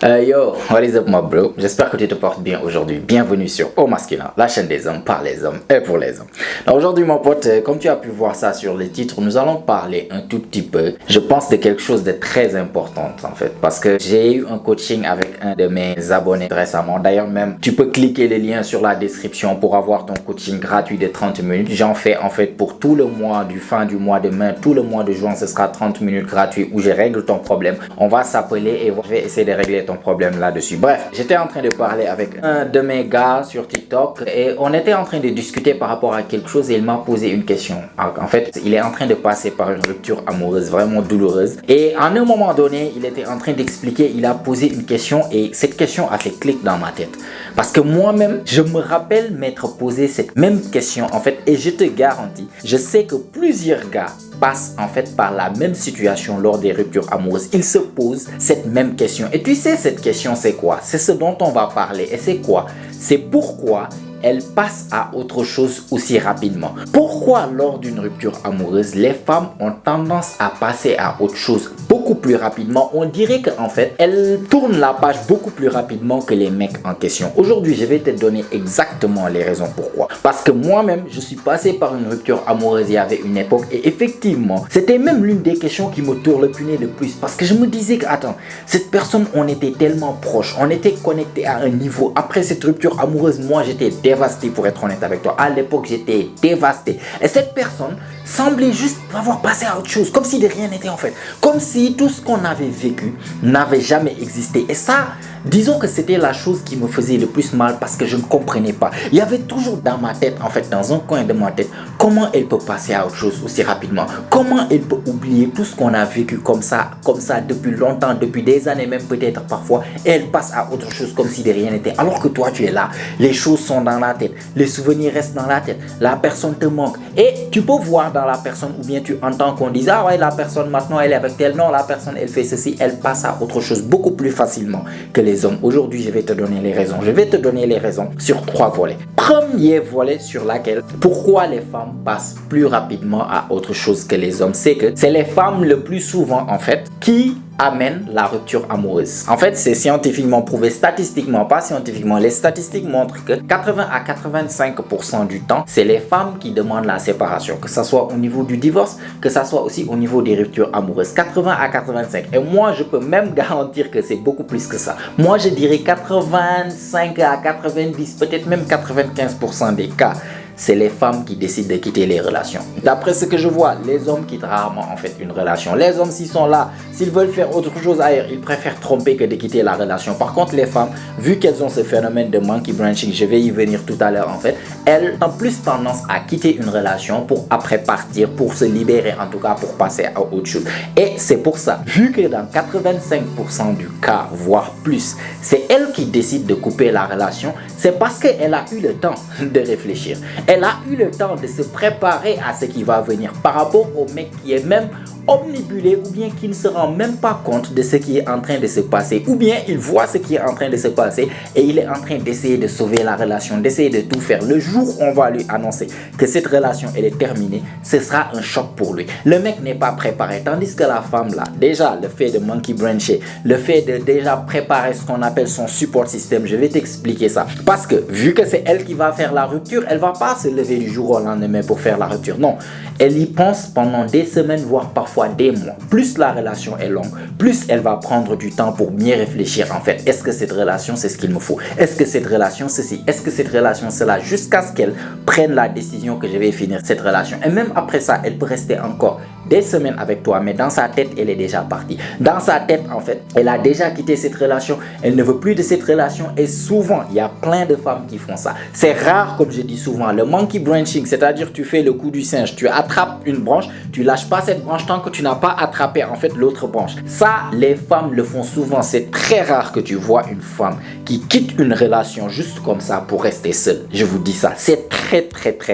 Yo, what is up my bro? J'espère que tu te portes bien aujourd'hui. Bienvenue sur Au Masculin, la chaîne des hommes par les hommes et pour les hommes. Alors aujourd'hui mon pote, comme tu as pu voir ça sur les titres, nous allons parler un tout petit peu, je pense, de quelque chose de très important en fait. Parce que j'ai eu un coaching avec un de mes abonnés récemment. D'ailleurs même, tu peux cliquer les liens sur la description pour avoir ton coaching gratuit de 30 minutes. J'en fais en fait pour tout le mois du fin du mois de mai, tout le mois de juin, ce sera 30 minutes gratuit où je règle ton problème. On va s'appeler et je vais essayer de régler ton problème là-dessus. Bref, j'étais en train de parler avec un de mes gars sur TikTok et on était en train de discuter par rapport à quelque chose et il m'a posé une question. En fait, il est en train de passer par une rupture amoureuse vraiment douloureuse et à un moment donné, il était en train d'expliquer, il a posé une question et cette question a fait clic dans ma tête. Parce que moi-même, je me rappelle m'être posé cette même question en fait et je te garantis, je sais que plusieurs gars passent en fait par la même situation lors des ruptures amoureuses. Ils se posent cette même question. Et tu sais, cette question, c'est quoi? C'est ce dont on va parler. Et c'est quoi? C'est pourquoi elle passe à autre chose aussi rapidement. Pourquoi lors d'une rupture amoureuse, les femmes ont tendance à passer à autre chose beaucoup plus rapidement? On dirait qu'en fait, elles tournent la page beaucoup plus rapidement que les mecs en question. Aujourd'hui, je vais te donner exactement les raisons pourquoi. Parce que moi-même, je suis passé par une rupture amoureuse il y avait une époque et effectivement, c'était même l'une des questions qui me tournopiait le plus. Parce que je me disais que, attends, cette personne, on était tellement proches, on était connectés à un niveau. Après cette rupture amoureuse, moi, j'étais dévasté pour être honnête avec toi. À l'époque, j'étais dévasté. Et cette personne semblait juste avoir passé à autre chose, comme si de rien n'était en fait. Comme si tout ce qu'on avait vécu n'avait jamais existé. Et ça, disons que c'était la chose qui me faisait le plus mal parce que je ne comprenais pas. Il y avait toujours dans ma tête, en fait, dans un coin de ma tête, comment elle peut passer à autre chose aussi rapidement. Comment elle peut oublier tout ce qu'on a vécu comme ça depuis longtemps, depuis des années même peut-être parfois. Et elle passe à autre chose comme si de rien n'était. Alors que toi, tu es là. Les choses sont dans la tête. Les souvenirs restent dans la tête. La personne te manque. Et tu peux voir dans la personne ou bien tu entends qu'on dise ah ouais, la personne maintenant elle est avec elle. Non, la personne elle fait ceci. Elle passe à autre chose beaucoup plus facilement que les hommes. Aujourd'hui, je vais te donner les raisons. Je vais te donner les raisons sur 3 volets. Premier volet sur laquelle pourquoi les femmes passent plus rapidement à autre chose que les hommes, c'est que c'est les femmes le plus souvent en fait qui amènent la rupture amoureuse. En fait, c'est scientifiquement prouvé, statistiquement, pas scientifiquement. Les statistiques montrent que 80 à 85% du temps, c'est les femmes qui demandent la séparation, que ce soit au niveau du divorce, que ce soit aussi au niveau des ruptures amoureuses. 80 à 85. Et moi, je peux même garantir que c'est beaucoup plus que ça. Moi, je dirais 85 à 90, peut-être même 95% des cas. C'est les femmes qui décident de quitter les relations. D'après ce que je vois, les hommes quittent rarement en fait une relation. Les hommes, s'ils sont là, s'ils veulent faire autre chose ailleurs, ils préfèrent tromper que de quitter la relation. Par contre, les femmes, vu qu'elles ont ce phénomène de monkey branching, je vais y venir tout à l'heure en fait, elles ont plus tendance à quitter une relation pour après partir, pour se libérer en tout cas, pour passer à autre chose. Et c'est pour ça, vu que dans 85% du cas, voire plus, c'est elle qui décide de couper la relation, c'est parce qu'elle a eu le temps de réfléchir. Elle a eu le temps de se préparer à ce qui va venir par rapport au mec qui est même omnibulé ou bien qui ne se rend même pas compte de ce qui est en train de se passer ou bien il voit ce qui est en train de se passer et il est en train d'essayer de sauver la relation, d'essayer de tout faire. Le jour où on va lui annoncer que cette relation elle est terminée, ce sera un choc pour lui. Le mec n'est pas préparé, tandis que la femme là, déjà le fait de monkey brancher, le fait de déjà préparer ce qu'on appelle son support system, je vais t'expliquer ça. Parce que vu que c'est elle qui va faire la rupture, elle va pas se lever du jour au lendemain pour faire la rupture. Non, elle y pense pendant des semaines, voire parfois des mois. Plus la relation est longue, plus elle va prendre du temps pour bien réfléchir en fait. Est-ce que cette relation c'est ce qu'il me faut? Est-ce que cette relation ceci? Est-ce que cette relation cela? Jusqu'à ce qu'elle prenne la décision que je vais finir cette relation. Et même après ça, elle peut rester encore des semaines avec toi, mais dans sa tête, elle est déjà partie. Dans sa tête, en fait, elle a déjà quitté cette relation, elle ne veut plus de cette relation et souvent, il y a plein de femmes qui font ça. C'est rare, comme je dis souvent, le monkey branching, c'est-à-dire tu fais le coup du singe, tu attrapes une branche, tu lâches pas cette branche tant que tu n'as pas attrapé en fait l'autre branche. Ça, les femmes le font souvent. C'est très rare que tu vois une femme qui quitte une relation juste comme ça pour rester seule. Je vous dis ça, c'est très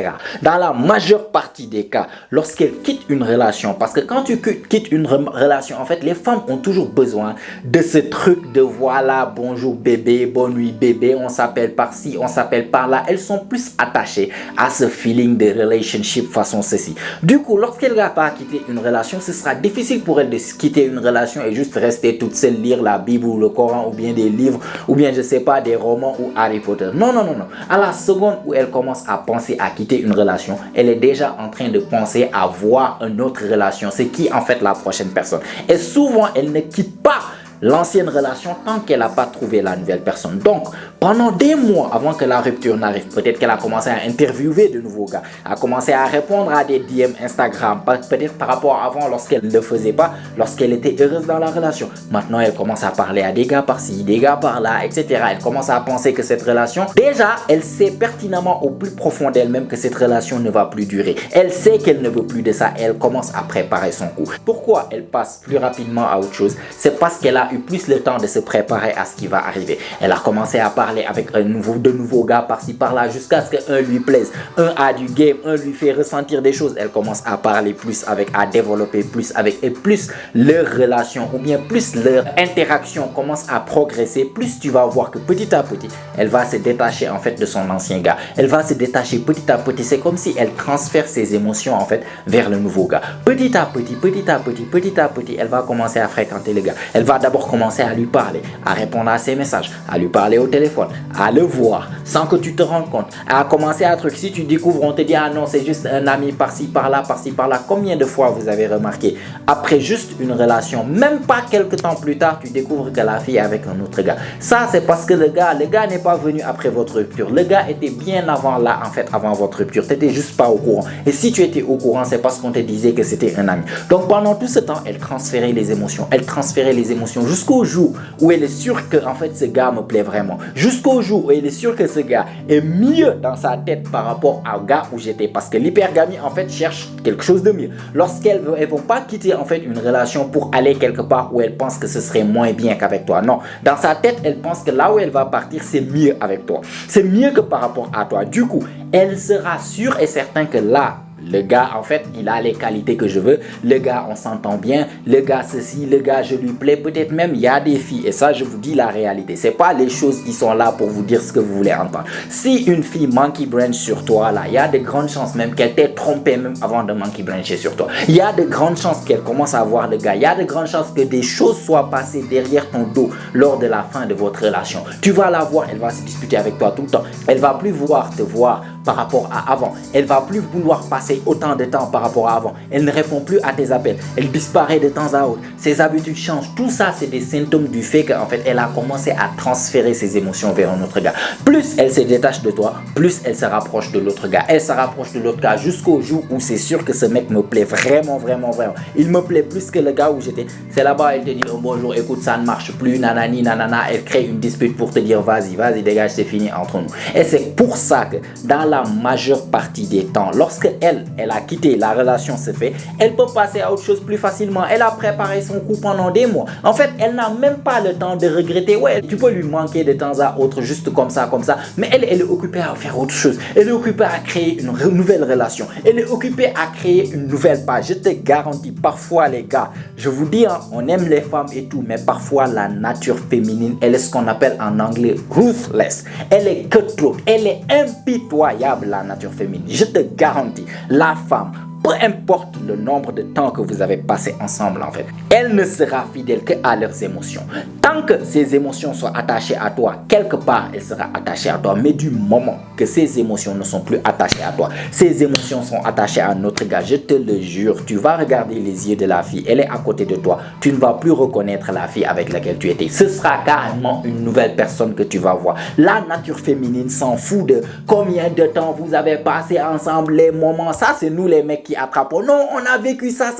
rare. Dans la majeure partie des cas, lorsqu'elle quitte une relation, relation. Parce que quand tu quittes une relation, en fait, les femmes ont toujours besoin de ce truc de voilà, bonjour bébé, bonne nuit bébé, on s'appelle par-ci, on s'appelle par-là. Elles sont plus attachées à ce feeling de relationship façon ceci. Du coup, lorsqu'elle va pas quitter une relation, ce sera difficile pour elle de quitter une relation et juste rester toute seule, lire la Bible ou le Coran ou bien des livres ou bien je sais pas des romans ou Harry Potter. Non, non, non, non. À la seconde où elle commence à penser à quitter une relation, elle est déjà en train de penser à voir une autre relation. C'est qui en fait la prochaine personne. Et souvent, elle ne quitte pas l'ancienne relation tant qu'elle n'a pas trouvé la nouvelle personne. Donc, pendant des mois avant que la rupture n'arrive, peut-être qu'elle a commencé à interviewer de nouveaux gars, a commencé à répondre à des DM Instagram, peut-être par rapport à avant lorsqu'elle ne le faisait pas, lorsqu'elle était heureuse dans la relation. Maintenant, elle commence à parler à des gars par-ci, des gars par-là, etc. Elle commence à penser que cette relation, déjà, elle sait pertinemment au plus profond d'elle-même que cette relation ne va plus durer. Elle sait qu'elle ne veut plus de ça et elle commence à préparer son coup. Pourquoi elle passe plus rapidement à autre chose? C'est parce qu'elle a eu plus le temps de se préparer à ce qui va arriver. Elle a commencé à parler avec de nouveaux gars par-ci par-là jusqu'à ce qu'un lui plaise. Un a du game, un lui fait ressentir des choses. Elle commence à parler plus avec, à développer plus avec, et plus leur relation ou bien plus leur interaction commence à progresser, plus tu vas voir que petit à petit, elle va se détacher en fait de son ancien gars. Elle va se détacher petit à petit. C'est comme si elle transfère ses émotions en fait vers le nouveau gars. Petit à petit, petit à petit, petit à petit, elle va commencer à fréquenter le gars. Elle va d'abord commencer à lui parler, à répondre à ses messages, à lui parler au téléphone, à le voir sans que tu te rendes compte, à commencer à truc. Si tu découvres, on te dit ah non, c'est juste un ami par-ci par-là, par-ci par-là. Combien de fois vous avez remarqué, après juste une relation, même pas quelques temps plus tard, tu découvres que la fille est avec un autre gars. Ça, c'est parce que le gars n'est pas venu après votre rupture. Le gars était bien avant là, en fait, avant votre rupture. Tu n'étais juste pas au courant. Et si tu étais au courant, c'est parce qu'on te disait que c'était un ami. Donc pendant tout ce temps, elle transférait les émotions. Elle transférait les émotions jusqu'au jour où elle est sûre que en fait ce gars me plaît vraiment. Jusqu'au jour où elle est sûre que ce gars est mieux dans sa tête par rapport au gars où j'étais. Parce que l'hypergamie en fait cherche quelque chose de mieux. Lorsqu'elles ne vont pas quitter en fait une relation pour aller quelque part où elle pense que ce serait moins bien qu'avec toi. Non, dans sa tête elle pense que là où elle va partir c'est mieux avec toi. C'est mieux que par rapport à toi. Du coup elle sera sûre et certain que là le gars, en fait, il a les qualités que je veux. Le gars, on s'entend bien. Le gars, ceci, le gars, je lui plais. Peut-être même, il y a des filles. Et ça, je vous dis la réalité. C'est pas les choses qui sont là pour vous dire ce que vous voulez entendre. Si une fille monkey branch sur toi, là, il y a de grandes chances même qu'elle t'ait trompé même avant de monkey brancher sur toi. Il y a de grandes chances qu'elle commence à voir le gars. Il y a de grandes chances que des choses soient passées derrière ton dos lors de la fin de votre relation. Tu vas la voir, elle va se disputer avec toi tout le temps. Elle va plus vouloir te voir par rapport à avant. Elle va plus vouloir passer autant de temps par rapport à avant. Elle ne répond plus à tes appels. Elle disparaît de temps à autre. Ses habitudes changent. Tout ça, c'est des symptômes du fait qu'en fait, elle a commencé à transférer ses émotions vers un autre gars. Plus elle se détache de toi, plus elle se rapproche de l'autre gars. Elle se rapproche de l'autre gars jusqu'au jour où c'est sûr que ce mec me plaît vraiment, vraiment, vraiment. Il me plaît plus que le gars où j'étais. C'est là-bas, elle te dit oh, bonjour, écoute, ça ne marche plus, nanani, nanana. Elle crée une dispute pour te dire vas-y, vas-y, dégage, c'est fini entre nous. Et c'est pour ça que dans la majeure partie des temps, lorsque elle a quitté, la relation se fait, elle peut passer à autre chose plus facilement. Elle a préparé son coup pendant des mois. En fait, elle n'a même pas le temps de regretter. Ouais, tu peux lui manquer de temps à autre, juste comme ça, mais elle est occupée à faire autre chose. Elle est occupée à créer une nouvelle relation. Elle est occupée à créer une nouvelle page. Je te garantis, parfois les gars, je vous dis, hein, on aime les femmes et tout, mais parfois la nature féminine, elle est ce qu'on appelle en anglais ruthless. Elle est cutthroat. Elle est impitoyable, la nature féminine. Je te garantis, la femme, peu importe le nombre de temps que vous avez passé ensemble en fait, elle ne sera fidèle qu'à leurs émotions. Tant que ces émotions sont attachées à toi, quelque part elle sera attachée à toi. Mais du moment que ces émotions ne sont plus attachées à toi, ces émotions sont attachées à un autre gars, je te le jure, tu vas regarder les yeux de la fille, elle est à côté de toi, tu ne vas plus reconnaître la fille avec laquelle tu étais. Ce sera carrément une nouvelle personne que tu vas voir. La nature féminine s'en fout de combien de temps vous avez passé ensemble, les moments. Ça c'est nous les mecs qui attrapons. Non, on a vécu ça.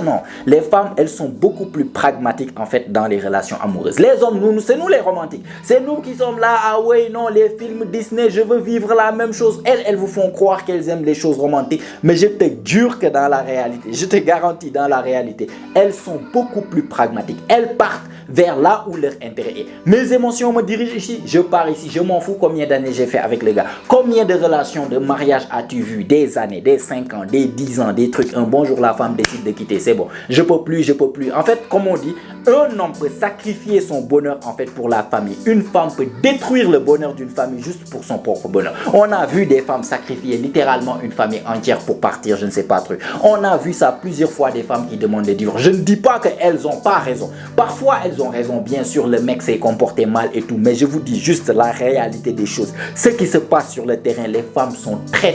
Non. Les femmes, elles sont beaucoup plus pragmatiques en fait dans les relations amoureuses. Les hommes, c'est nous les romantiques. C'est nous qui sommes là, ah ouais, non, les films Disney, je veux vivre la même chose. Elles vous font croire qu'elles aiment les choses romantiques. Mais je te jure que dans la réalité, je te garantis dans la réalité, elles sont beaucoup plus pragmatiques. Elles partent vers là où leur intérêt est. Mes émotions me dirigent ici, je pars ici, je m'en fous combien d'années j'ai fait avec le gars. Combien de relations de mariage as-tu vu? Des années, des 5 ans, des 10 ans, des trucs. Un bon jour, la femme décide de quitter, c'est bon. Je peux plus, je peux plus. En fait, comme on dit, un homme peut sacrifier son bonheur en fait pour la famille. Une femme peut détruire le bonheur d'une famille juste pour son propre bonheur. On a vu des femmes sacrifier littéralement une famille entière pour partir, je ne sais pas truc. On a vu ça plusieurs fois, des femmes qui demandent des divorces. Je ne dis pas qu'elles n'ont pas raison. Parfois, elles ont raison. Bien sûr, le mec s'est comporté mal et tout. Mais je vous dis juste la réalité des choses. Ce qui se passe sur le terrain, les femmes sont très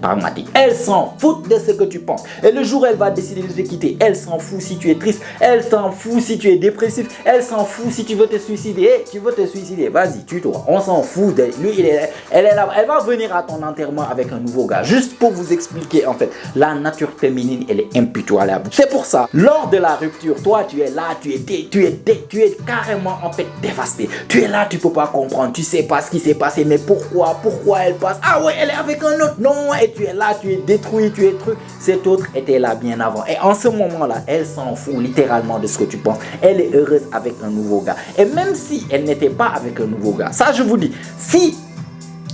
pragmatiques. Elles s'en foutent de ce que tu penses. Et le jour où elle va décider de te quitter, elle s'en fout si tu es triste. Elle s'en fout si tu es dépressif. Elle s'en fout si tu veux te suicider. Hey, tu veux te suicider, vas-y, tue-toi. On s'en fout de lui. Elle est là. Elle va venir à ton enterrement avec un nouveau gars. Juste pour vous expliquer, en fait, la nature féminine, elle est impitoyable. C'est pour ça, lors de la rupture, toi, tu es là, tu es carrément, en fait, dévasté. Tu es là, tu peux pas comprendre. Tu sais pas ce qui s'est passé, mais pourquoi elle passe? Ah ouais, elle est avec un autre. Non, et tu es là, tu es détruit, tu es truc. Cet autre était là bien avant. Et en ce moment-là, elle s'en fout littéralement de ce que tu penses. Elle est heureuse avec un nouveau gars. Et même si elle n'était pas avec un nouveau gars, ça je vous dis, si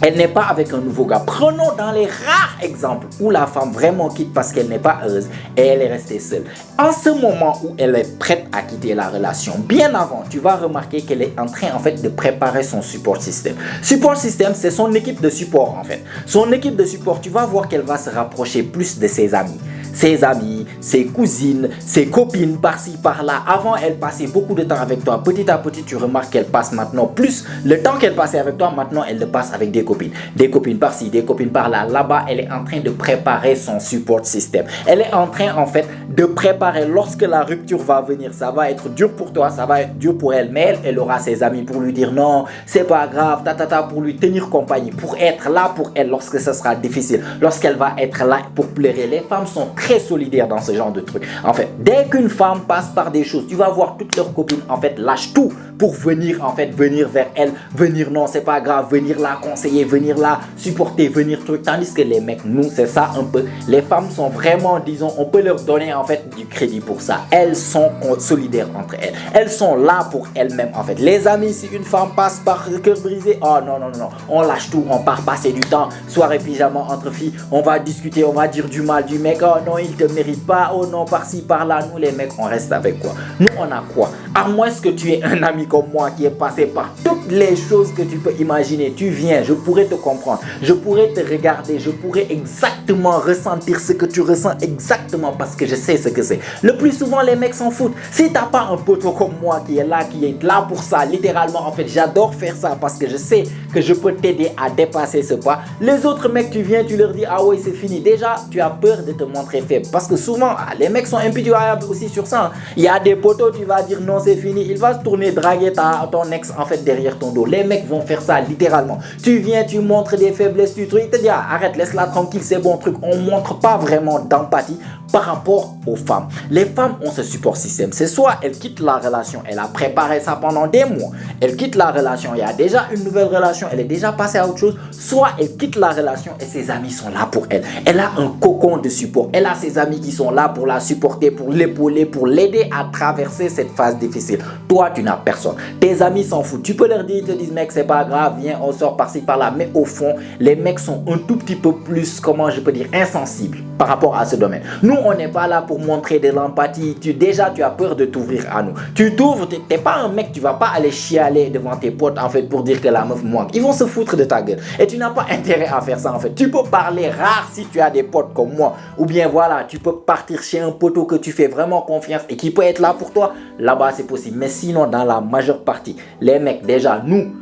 elle n'est pas avec un nouveau gars, prenons dans les rares exemples où la femme vraiment quitte parce qu'elle n'est pas heureuse et elle est restée seule. En ce moment où elle est prête à quitter la relation, bien avant, tu vas remarquer qu'elle est en train en fait de préparer son support système. Support système, c'est son équipe de support en fait. Son équipe de support, tu vas voir qu'elle va se rapprocher plus de ses amis. Ses amis, ses cousines, ses copines par-ci, par-là. Avant, elle passait beaucoup de temps avec toi. Petit à petit, tu remarques qu'elle passe maintenant plus. Le temps qu'elle passait avec toi, maintenant, elle le passe avec des copines. Des copines par-ci, des copines par-là. Là-bas, elle est en train de préparer son support système. Elle est en train, en fait, de préparer lorsque la rupture va venir. Ça va être dur pour toi, ça va être dur pour elle. Mais elle aura ses amis pour lui dire non, c'est pas grave, pour lui tenir compagnie, pour être là pour elle lorsque ce sera difficile. Lorsqu'elle va être là pour pleurer. Les femmes sont très solidaires dans ce genre de trucs. En fait, dès qu'une femme passe par des choses, tu vas voir toutes leurs copines en fait lâchent tout pour venir en fait venir vers elle, venir non c'est pas grave, venir la conseiller, venir la supporter, venir truc. Tandis que les mecs, nous c'est ça un peu. Les femmes sont vraiment, disons, on peut leur donner en fait du crédit pour ça. Elles sont solidaires entre elles. Elles sont là pour elles-mêmes en fait. Les amis, si une femme passe par le cœur brisé, oh non non non, on lâche tout, on part passer du temps, soirée pyjama entre filles, on va discuter, on va dire du mal du mec, oh non il te mérite pas, oh non par-ci par-là. Nous les mecs on reste avec quoi? Nous on a quoi? À moins que tu aies un ami comme moi qui est passé par toutes les choses que tu peux imaginer, tu viens, je pourrais te comprendre, je pourrais te regarder, je pourrais exactement ressentir ce que tu ressens exactement parce que je sais ce que c'est. Le plus souvent les mecs s'en foutent. Si t'as pas un poteau comme moi qui est là pour ça, littéralement en fait j'adore faire ça parce que je sais que je peux t'aider à dépasser ce pas. Les autres mecs tu viens, tu leur dis ah oui c'est fini. Déjà tu as peur de te montrer faible parce que souvent les mecs sont impitoyables aussi sur ça. Il y a des poteaux, tu vas dire non c'est fini, il va se tourner draguer ton ex en fait derrière ton dos. Les mecs vont faire ça littéralement. Tu viens, tu montres des faiblesses, tu truc, il te dit ah, arrête, laisse-la tranquille, c'est bon truc. On montre pas vraiment d'empathie par rapport aux femmes. Les femmes ont ce support système. C'est soit elles quittent la relation, elle a préparé ça pendant des mois, elle quitte la relation, il y a déjà une nouvelle relation, elle est déjà passée à autre chose, soit elle quitte la relation et ses amis sont là pour elle. Elle a un cocon de support. Elle a ses amis qui sont là pour la supporter, pour l'épauler, pour l'aider à traverser cette phase difficile. Toi, tu n'as personne. Tes amis s'en foutent. Tu peux leur dire, ils te disent, mec, c'est pas grave, viens, on sort par-ci, par-là. Mais au fond, les mecs sont un tout petit peu plus, comment je peux dire, insensibles par rapport à ce domaine. Nous, on n'est pas là pour montrer de l'empathie. Déjà, tu as peur de t'ouvrir à nous. Tu t'ouvres, t'es pas un mec, tu vas pas aller chialer devant tes potes, en fait, pour dire que la meuf manque. Ils vont se foutre de ta gueule. Et tu n'as pas intérêt à faire ça, en fait. Tu peux parler rare si tu as des potes comme moi. Ou bien, voilà, tu peux partir chez un poteau que tu fais vraiment confiance et qui peut être là pour toi. Là-bas, c'est possible. Mais sinon, dans la majeure partie, les mecs, déjà, nous,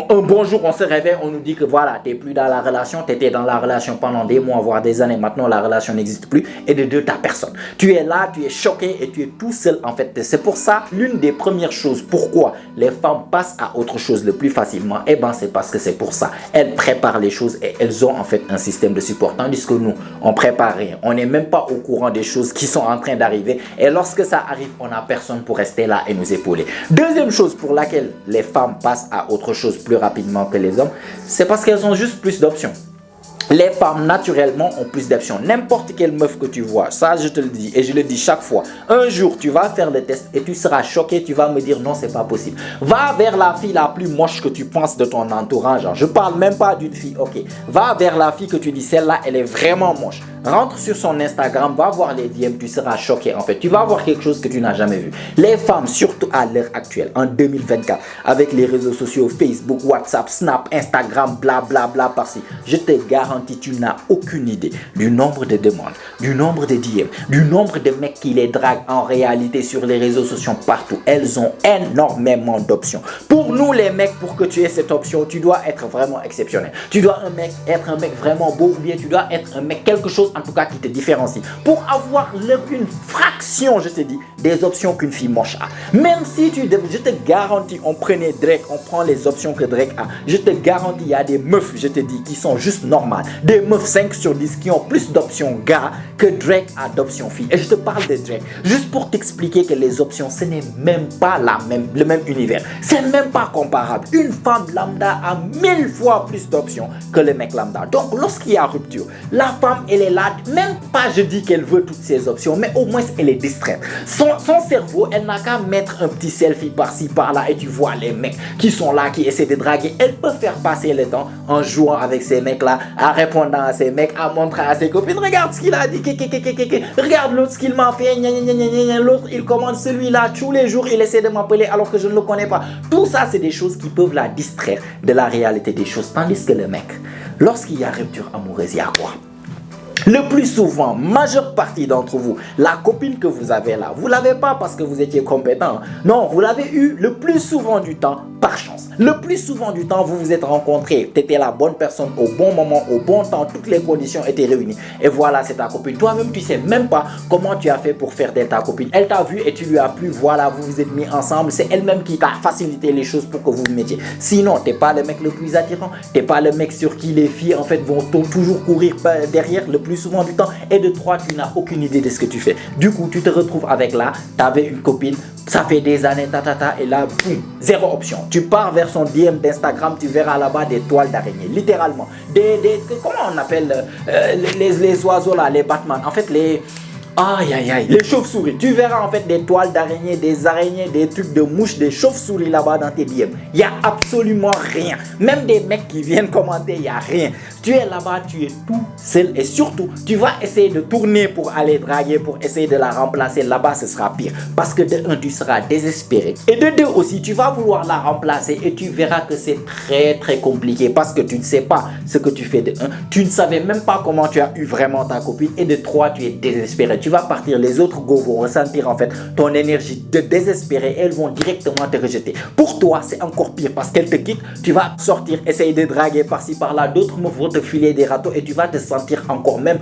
un bon jour, on se réveille, on nous dit que voilà, tu n'es plus dans la relation, tu étais dans la relation pendant des mois, voire des années, maintenant la relation n'existe plus, et de deux, tu n'as personne. Tu es là, tu es choqué et tu es tout seul en fait. C'est pour ça, l'une des premières choses, pourquoi les femmes passent à autre chose le plus facilement, eh ben c'est parce que c'est pour ça. Elles préparent les choses et elles ont en fait un système de support, tandis que nous, on prépare rien. On n'est même pas au courant des choses qui sont en train d'arriver, et lorsque ça arrive, on n'a personne pour rester là et nous épauler. Deuxième chose pour laquelle les femmes passent à autre chose plus rapidement que les hommes, c'est parce qu'elles ont juste plus d'options. Les femmes, naturellement, ont plus d'options. N'importe quelle meuf que tu vois, ça je te le dis et je le dis chaque fois. Un jour, tu vas faire le test et tu seras choqué, tu vas me dire non, c'est pas possible. Va vers la fille la plus moche que tu penses de ton entourage. Je parle même pas d'une fille, ok. Va vers la fille que tu dis, celle-là, elle est vraiment moche. Rentre sur son Instagram, va voir les DM, tu seras choqué en fait. Tu vas voir quelque chose que tu n'as jamais vu. Les femmes, surtout à l'heure actuelle, en 2024, avec les réseaux sociaux, Facebook, WhatsApp, Snap, Instagram, blablabla par-ci, je te garantis, tu n'as aucune idée du nombre de demandes, du nombre de DM, du nombre de mecs qui les draguent en réalité sur les réseaux sociaux partout. Elles ont énormément d'options. Pour nous les mecs, pour que tu aies cette option, tu dois être vraiment exceptionnel. Tu dois être un mec vraiment beau ou bien tu dois être un mec quelque chose en tout cas qui te différencie. Pour avoir une fraction, je te dis, des options qu'une fille moche a. Même si je te garantis, on prenait Drake, on prend les options que Drake a. Je te garantis, il y a des meufs, je te dis, qui sont juste normales. Des meufs 5 sur 10 qui ont plus d'options gars que Drake a d'options filles. Et je te parle de Drake juste pour t'expliquer que les options, ce n'est même pas le même univers. C'est même pas comparable. Une femme lambda a 1000 fois plus d'options que le mec lambda. Donc, lorsqu'il y a rupture, la femme, elle est là. Même pas je dis qu'elle veut toutes ces options, mais au moins elle est distraite. Son cerveau, elle n'a qu'à mettre un petit selfie par-ci par-là et tu vois les mecs qui sont là, qui essaient de draguer. Elle peut faire passer le temps en jouant avec ces mecs-là, en répondant à ces mecs, à montrer à ses copines, regarde ce qu'il a dit, regarde l'autre ce qu'il m'a fait, l'autre il commande celui-là, tous les jours il essaie de m'appeler alors que je ne le connais pas. Tout ça c'est des choses qui peuvent la distraire de la réalité des choses. Tandis que le mec, lorsqu'il y a rupture amoureuse, il y a quoi? Le plus souvent, majeure partie d'entre vous, la copine que vous avez là, vous ne l'avez pas parce que vous étiez compétent. Non, vous l'avez eu le plus souvent du temps par chance. Le plus souvent du temps, vous vous êtes rencontrés. Tu étais la bonne personne au bon moment, au bon temps. Toutes les conditions étaient réunies. Et voilà, c'est ta copine. Toi-même, tu ne sais même pas comment tu as fait pour faire d'elle ta copine. Elle t'a vu et tu lui as plu. Voilà, vous vous êtes mis ensemble. C'est elle-même qui t'a facilité les choses pour que vous vous mettiez. Sinon, tu n'es pas le mec le plus attirant. Tu n'es pas le mec sur qui les filles en fait vont toujours courir derrière le plus souvent du temps. Et de trois, tu n'as aucune idée de ce que tu fais. Du coup, tu te retrouves avec là, tu avais une copine, ça fait des années, et là, boum, zéro option. Tu pars vers son DM d'Instagram, tu verras là-bas des toiles d'araignée, littéralement. Comment on appelle les oiseaux là, les Batman? En fait, les chauves-souris. Tu verras en fait des toiles d'araignées, des araignées, des trucs de mouches, des chauves-souris là-bas dans tes DM. Il n'y a absolument rien. Même des mecs qui viennent commenter, il n'y a rien. Tu es là-bas, tu es tout seul et surtout, tu vas essayer de tourner pour aller draguer, pour essayer de la remplacer. Là-bas, ce sera pire. Parce que de un, tu seras désespéré. Et de deux aussi, tu vas vouloir la remplacer et tu verras que c'est très très compliqué parce que tu ne sais pas ce que tu fais de un. Tu ne savais même pas comment tu as eu vraiment ta copine et de trois, tu es désespéré. Tu vas partir, les autres go vont ressentir en fait ton énergie de désespéré et elles vont directement te rejeter. Pour toi, c'est encore pire parce qu'elles te quittent. Tu vas sortir, essayer de draguer par-ci par-là, d'autres meufs vont te filer des râteaux et tu vas te sentir encore même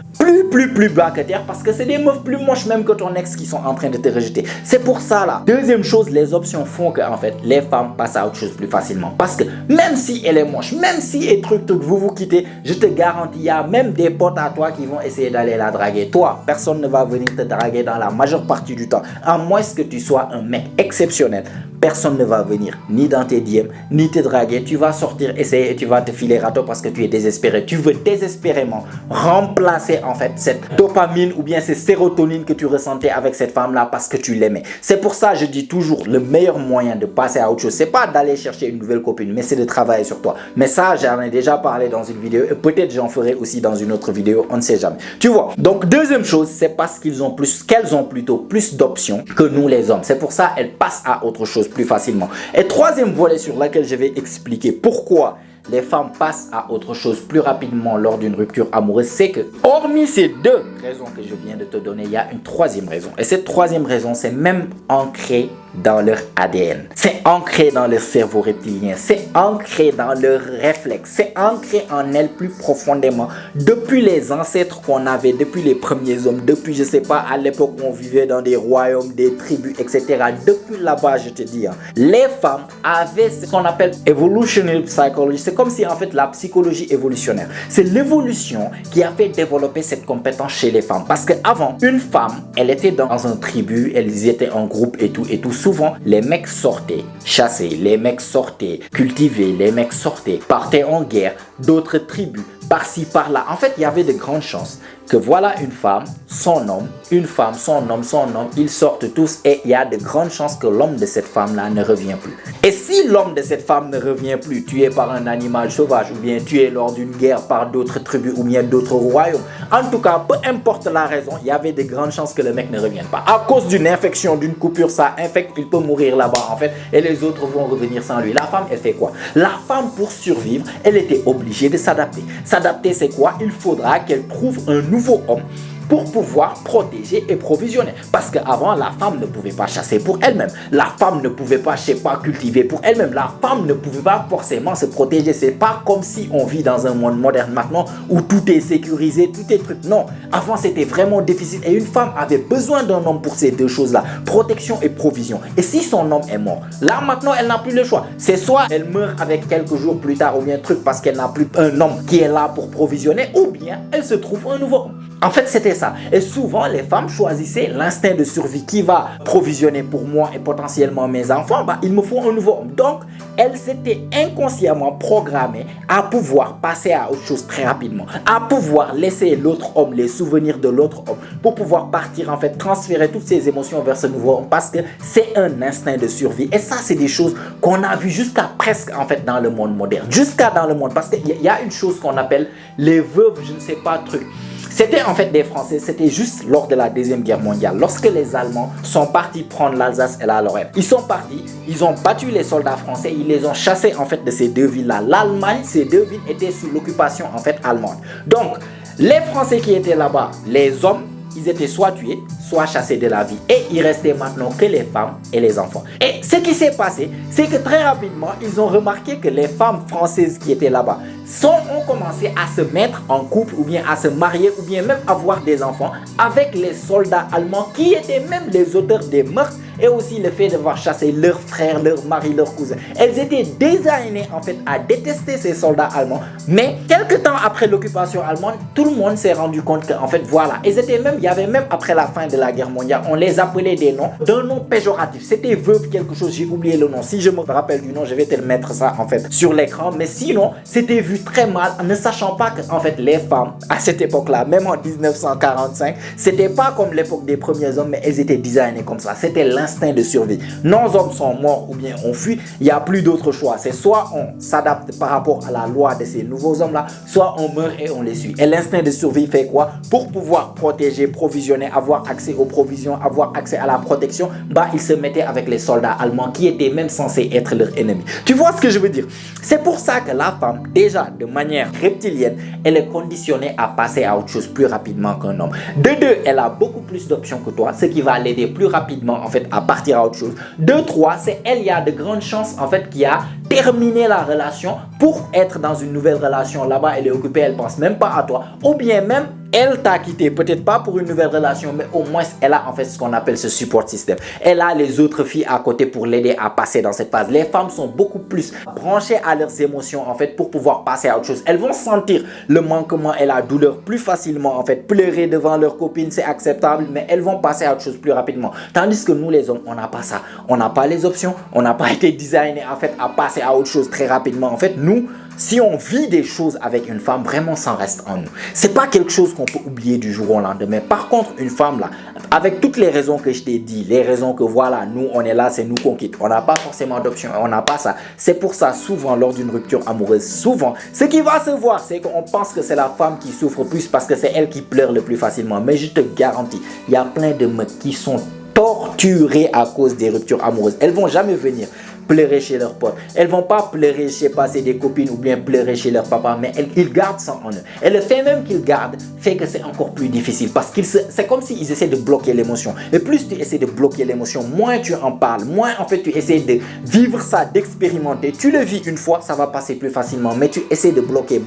plus bas que terre parce que c'est des meufs plus moches même que ton ex qui sont en train de te rejeter. C'est pour ça là. Deuxième chose, les options font que en fait les femmes passent à autre chose plus facilement parce que même si elle est moche, même si et truc vous vous quittez, je te garantis, il y a même des potes à toi qui vont essayer d'aller la draguer. Toi, personne ne va venir te draguer dans la majeure partie du temps, à moins que tu sois un mec exceptionnel. Personne ne va venir ni dans tes DM ni te draguer. Tu vas sortir, essayer et tu vas te filer râteau parce que tu es désespéré. Tu veux désespérément remplacer en fait cette dopamine ou bien cette sérotonine que tu ressentais avec cette femme là parce que tu l'aimais. C'est pour ça que je dis toujours le meilleur moyen de passer à autre chose, c'est pas d'aller chercher une nouvelle copine, mais c'est de travailler sur toi. Mais ça, j'en ai déjà parlé dans une vidéo et peut-être j'en ferai aussi dans une autre vidéo, on ne sait jamais. Tu vois. Donc deuxième chose, c'est parce qu'elles ont plutôt plus d'options que nous les hommes. C'est pour ça qu'elles passent à autre chose plus facilement. Et troisième volet sur lequel je vais expliquer pourquoi les femmes passent à autre chose plus rapidement lors d'une rupture amoureuse, c'est que, hormis ces deux raisons que je viens de te donner, il y a une troisième raison. Et cette troisième raison, c'est même ancré dans leur ADN. C'est ancré dans leur cerveau reptilien. C'est ancré dans leurs réflexes. C'est ancré en elles plus profondément. Depuis les ancêtres qu'on avait, depuis les premiers hommes, depuis, je sais pas, à l'époque où on vivait dans des royaumes, des tribus, etc. Depuis là-bas, je te dis, les femmes avaient ce qu'on appelle evolutionary psychology. C'est comme si en fait la psychologie évolutionnaire, c'est l'évolution qui a fait développer cette compétence chez les femmes. Parce qu'avant, une femme, elle était dans un tribu, elles étaient en groupe et tout. Souvent, les mecs sortaient chasser, les mecs sortaient cultiver, les mecs sortaient, partaient en guerre, d'autres tribus par-ci, par-là. En fait, il y avait de grandes chances que voilà une femme, son homme, une femme, son homme, ils sortent tous et il y a de grandes chances que l'homme de cette femme-là ne revient plus. Et si l'homme de cette femme ne revient plus, tué par un animal sauvage ou bien tué lors d'une guerre par d'autres tribus ou bien d'autres royaumes, en tout cas, peu importe la raison, il y avait de grandes chances que le mec ne revienne pas. À cause d'une infection, d'une coupure, ça infecte, il peut mourir là-bas en fait et les autres vont revenir sans lui. La femme, elle fait quoi? La femme, pour survivre, elle était obligée de s'adapter. S'adapter, c'est quoi? Il faudra qu'elle trouve un nouveau homme pour pouvoir protéger et provisionner. Parce qu'avant, la femme ne pouvait pas chasser pour elle-même. La femme ne pouvait pas, je sais pas, cultiver pour elle-même. La femme ne pouvait pas forcément se protéger. C'est pas comme si on vit dans un monde moderne maintenant où tout est sécurisé, tout est truc. Non, avant c'était vraiment difficile et une femme avait besoin d'un homme pour ces deux choses-là, protection et provision. Et si son homme est mort, là maintenant elle n'a plus le choix. C'est soit elle meurt avec quelques jours plus tard ou bien truc parce qu'elle n'a plus un homme qui est là pour provisionner, ou bien elle se trouve un nouveau homme. En fait, c'était ça. Et souvent, les femmes choisissaient l'instinct de survie qui va provisionner pour moi et potentiellement mes enfants. Bah, il me faut un nouveau homme. Donc, elles s'étaient inconsciemment programmées à pouvoir passer à autre chose très rapidement, à pouvoir laisser l'autre homme, les souvenirs de l'autre homme, pour pouvoir partir, en fait, transférer toutes ces émotions vers ce nouveau homme parce que c'est un instinct de survie. Et ça, c'est des choses qu'on a vues jusqu'à presque, en fait, dans le monde moderne. Jusqu'à dans le monde. Parce qu'il y a une chose qu'on appelle les veuves, je ne sais pas, truc. C'était en fait des Français, c'était juste lors de la Deuxième Guerre mondiale, lorsque les Allemands sont partis prendre l'Alsace et la Lorraine. Ils sont partis, ils ont battu les soldats français, ils les ont chassés en fait de ces deux villes-là. L'Allemagne, ces deux villes étaient sous l'occupation en fait allemande. Donc, les Français qui étaient là-bas, les hommes, ils étaient soit tués, soit chassés de la vie. Et il restait maintenant que les femmes et les enfants. Et ce qui s'est passé, c'est que très rapidement, ils ont remarqué que les femmes françaises qui étaient là-bas ont commencé à se mettre en couple ou bien à se marier ou bien même avoir des enfants avec les soldats allemands qui étaient même les auteurs des meurtres et aussi le fait d'avoir chassé leurs frères, leurs maris, leurs cousins. Elles étaient designées en fait à détester ces soldats allemands. Mais quelques temps après l'occupation allemande, tout le monde s'est rendu compte qu'en fait voilà, il y avait même après la fin de la guerre mondiale, on les appelait des noms, d'un nom péjoratif. C'était veuve quelque chose, j'ai oublié le nom. Si je me rappelle du nom, je vais te le mettre ça en fait sur l'écran. Mais sinon, c'était vu très mal, en ne sachant pas que en fait les femmes à cette époque-là, même en 1945, c'était pas comme l'époque des premiers hommes, mais elles étaient designées comme ça. C'était l'instinct de survie. Nos hommes sont morts ou bien on fuit, il n'y a plus d'autre choix. C'est soit on s'adapte par rapport à la loi de ces nouveaux hommes-là, soit on meurt et on les suit. Et l'instinct de survie fait quoi? Pour pouvoir protéger, provisionner, avoir accès aux provisions, avoir accès à la protection, bah ils se mettaient avec les soldats allemands qui étaient même censés être leurs ennemis. Tu vois ce que je veux dire? C'est pour ça que la femme, déjà de manière reptilienne, elle est conditionnée à passer à autre chose plus rapidement qu'un homme. De deux, elle a beaucoup plus d'options que toi, ce qui va l'aider plus rapidement en fait à partir à autre chose. De trois, c'est elle, il y a de grandes chances en fait qu'il a terminé la relation pour être dans une nouvelle relation. Là-bas, elle est occupée, elle pense même pas à toi. Ou bien même, elle t'a quitté, peut-être pas pour une nouvelle relation, mais au moins elle a en fait ce qu'on appelle ce support system. Elle a les autres filles à côté pour l'aider à passer dans cette phase. Les femmes sont beaucoup plus branchées à leurs émotions en fait pour pouvoir passer à autre chose. Elles vont sentir le manquement et la douleur plus facilement en fait. Pleurer devant leurs copines, c'est acceptable, mais elles vont passer à autre chose plus rapidement. Tandis que nous les hommes, on n'a pas ça. On n'a pas les options, on n'a pas été designé en fait à passer à autre chose très rapidement. En fait, nous, si on vit des choses avec une femme, vraiment ça reste en nous. C'est pas quelque chose qu'on peut oublier du jour au lendemain. Par contre, une femme là, avec toutes les raisons que je t'ai dit, les raisons que voilà, nous on est là, c'est nous qu'on quitte. On n'a pas forcément d'option, on n'a pas ça. C'est pour ça, souvent lors d'une rupture amoureuse, souvent, ce qui va se voir, c'est qu'on pense que c'est la femme qui souffre plus parce que c'est elle qui pleure le plus facilement. Mais je te garantis, il y a plein de mecs qui sont torturés à cause des ruptures amoureuses. Elles vont jamais venir pleurer chez leurs potes. Elles vont pas pleurer chez passer des copines ou bien pleurer chez leur papa, mais ils gardent ça en eux. Et le fait même qu'ils gardent fait que c'est encore plus difficile parce que c'est comme s'ils essaient de bloquer l'émotion. Et plus tu essaies de bloquer l'émotion, moins tu en parles, moins en fait tu essaies de vivre ça, d'expérimenter. Tu le vis une fois, ça va passer plus facilement, mais tu essaies de bloquer,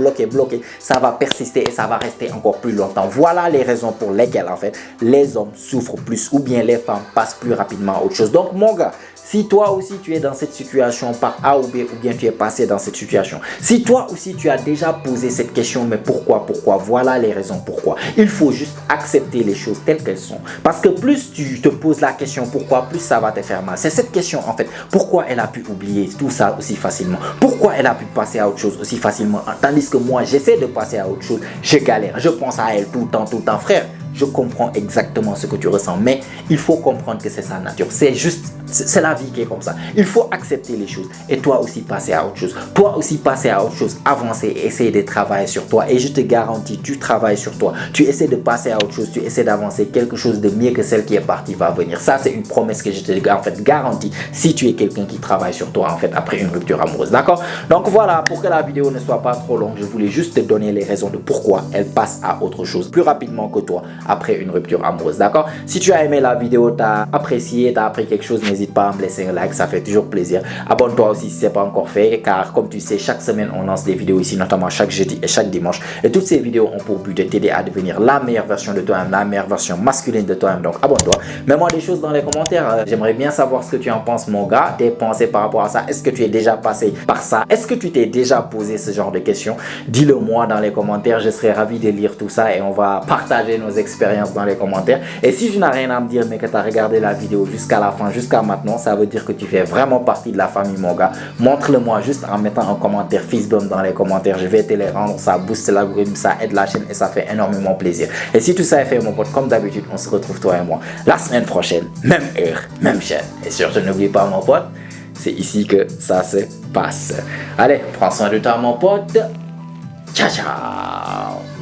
ça va persister et ça va rester encore plus longtemps. Voilà les raisons pour lesquelles en fait les hommes souffrent plus ou bien les femmes passent plus rapidement à autre chose. Donc mon gars, si toi aussi tu es dans cette situation par A ou B, ou bien tu es passé dans cette situation, si toi aussi tu as déjà posé cette question, mais pourquoi, voilà les raisons pourquoi. Il faut juste accepter les choses telles qu'elles sont. Parce que plus tu te poses la question pourquoi, plus ça va te faire mal. C'est cette question en fait, pourquoi elle a pu oublier tout ça aussi facilement? Pourquoi elle a pu passer à autre chose aussi facilement? Tandis que moi, j'essaie de passer à autre chose, je galère, je pense à elle tout le temps, frère. Je comprends exactement ce que tu ressens, mais il faut comprendre que c'est sa nature. C'est juste, c'est la vie qui est comme ça. Il faut accepter les choses et toi aussi passer à autre chose. Toi aussi passer à autre chose, avancer, essayer de travailler sur toi. Et je te garantis, tu travailles sur toi. Tu essaies de passer à autre chose, tu essaies d'avancer. Quelque chose de mieux que celle qui est partie va venir. Ça, c'est une promesse que je te garantis si tu es quelqu'un qui travaille sur toi après une rupture amoureuse. D'accord? Donc voilà, pour que la vidéo ne soit pas trop longue, je voulais juste te donner les raisons de pourquoi elle passe à autre chose plus rapidement que toi après une rupture amoureuse, d'accord? Si tu as aimé la vidéo, tu as apprécié, tu as appris quelque chose, n'hésite pas à me laisser un like, ça fait toujours plaisir. Abonne-toi aussi si ce n'est pas encore fait, car comme tu sais, chaque semaine, on lance des vidéos ici, notamment chaque jeudi et chaque dimanche. Et toutes ces vidéos ont pour but de t'aider à devenir la meilleure version de toi-même, la meilleure version masculine de toi-même. Donc abonne-toi, mets-moi des choses dans les commentaires. J'aimerais bien savoir ce que tu en penses, mon gars, tes pensées par rapport à ça. Est-ce que tu es déjà passé par ça? Est-ce que tu t'es déjà posé ce genre de questions? Dis-le moi dans les commentaires, je serais ravi de lire tout ça et on va partager nos expériences dans les commentaires. Et si tu n'as rien à me dire mais que tu as regardé la vidéo jusqu'à la fin, jusqu'à maintenant, ça veut dire que tu fais vraiment partie de la famille, mon gars. Montre-le moi juste en mettant un commentaire fistbump dans les commentaires. Je vais te les rendre, ça booste l'algorithme, ça aide la chaîne et ça fait énormément plaisir. Et si tout ça est fait, mon pote, comme d'habitude, on se retrouve toi et moi la semaine prochaine, même heure, même chaîne. Et surtout n'oublie pas, mon pote, c'est ici que ça se passe. Allez, prends soin de toi, mon pote. Ciao, ciao.